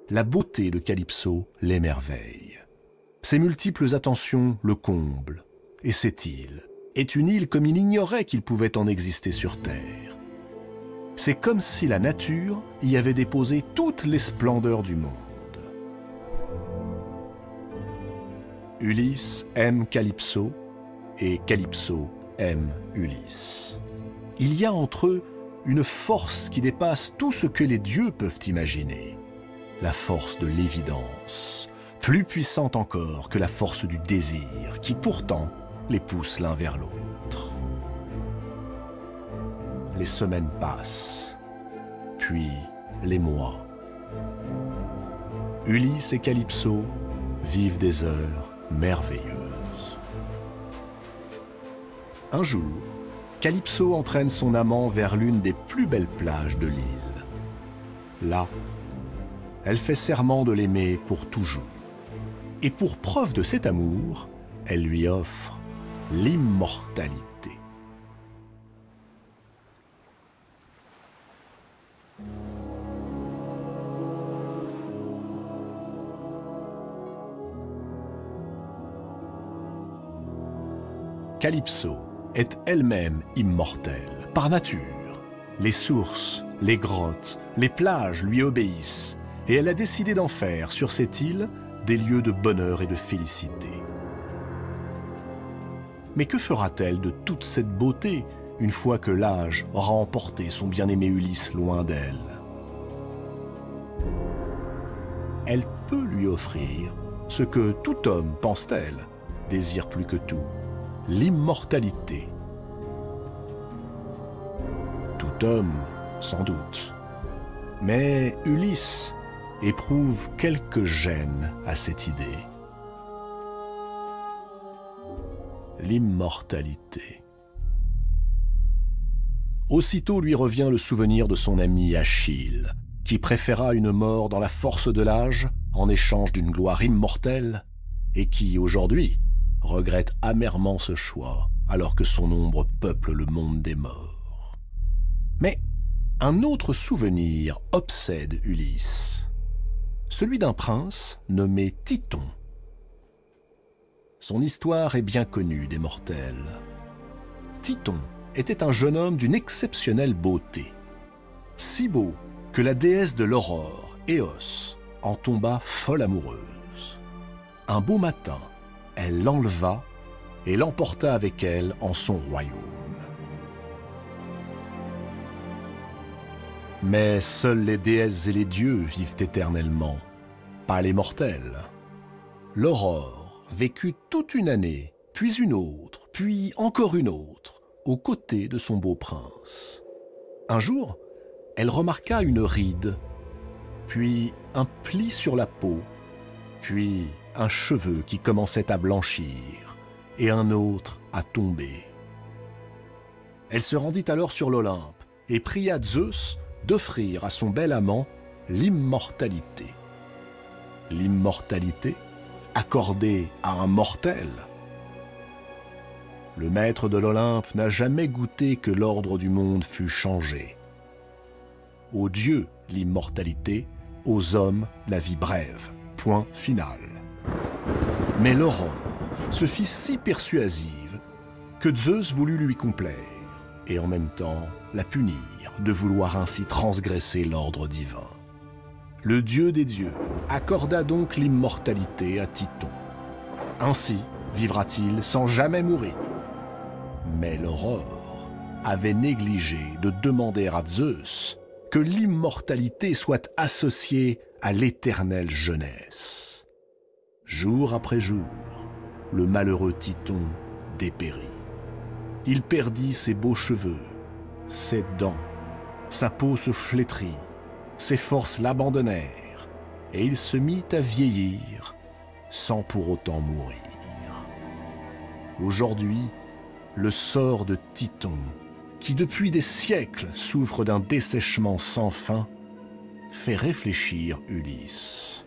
la beauté de Calypso l'émerveille. Ses multiples attentions le comblent, et cette île est une île comme il ignorait qu'il pouvait en exister sur Terre. C'est comme si la nature y avait déposé toutes les splendeurs du monde. Ulysse aime Calypso et Calypso aime Ulysse. Il y a entre eux une force qui dépasse tout ce que les dieux peuvent imaginer. La force de l'évidence, plus puissante encore que la force du désir, qui pourtant les pousse l'un vers l'autre. Les semaines passent, puis les mois. Ulysse et Calypso vivent des heures merveilleuses. Un jour, Calypso entraîne son amant vers l'une des plus belles plages de l'île. Là, elle fait serment de l'aimer pour toujours. Et pour preuve de cet amour, elle lui offre l'immortalité. Calypso est elle-même immortelle, par nature. Les sources, les grottes, les plages lui obéissent, et elle a décidé d'en faire, sur cette île, des lieux de bonheur et de félicité. Mais que fera-t-elle de toute cette beauté, une fois que l'âge aura emporté son bien-aimé Ulysse loin d'elle? Elle peut lui offrir ce que tout homme, pense-t-elle, désire plus que tout: l'immortalité. Tout homme, sans doute. Mais Ulysse éprouve quelque gêne à cette idée. L'immortalité. Aussitôt lui revient le souvenir de son ami Achille, qui préféra une mort dans la force de l'âge en échange d'une gloire immortelle, et qui, aujourd'hui, regrette amèrement ce choix, alors que son ombre peuple le monde des morts. Mais un autre souvenir obsède Ulysse, celui d'un prince nommé Tython. Son histoire est bien connue des mortels. Tython était un jeune homme d'une exceptionnelle beauté, si beau que la déesse de l'aurore, Eos, en tomba folle amoureuse. Un beau matin, elle l'enleva et l'emporta avec elle en son royaume. Mais seules les déesses et les dieux vivent éternellement, pas les mortels. L'aurore vécut toute une année, puis une autre, puis encore une autre, aux côtés de son beau prince. Un jour, elle remarqua une ride, puis un pli sur la peau, puis un cheveu qui commençait à blanchir et un autre à tomber. Elle se rendit alors sur l'Olympe et pria Zeus d'offrir à son bel amant l'immortalité. L'immortalité accordée à un mortel. Le maître de l'Olympe n'a jamais goûté que l'ordre du monde fût changé. Aux dieux, l'immortalité, aux hommes, la vie brève. Point final. Mais l'aurore se fit si persuasive que Zeus voulut lui complaire et en même temps la punir de vouloir ainsi transgresser l'ordre divin. Le dieu des dieux accorda donc l'immortalité à Tython. Ainsi vivra-t-il sans jamais mourir. Mais l'aurore avait négligé de demander à Zeus que l'immortalité soit associée à l'éternelle jeunesse. Jour après jour, le malheureux Tython dépérit. Il perdit ses beaux cheveux, ses dents, sa peau se flétrit, ses forces l'abandonnèrent, et il se mit à vieillir sans pour autant mourir. Aujourd'hui, le sort de Tython, qui depuis des siècles souffre d'un dessèchement sans fin, fait réfléchir Ulysse.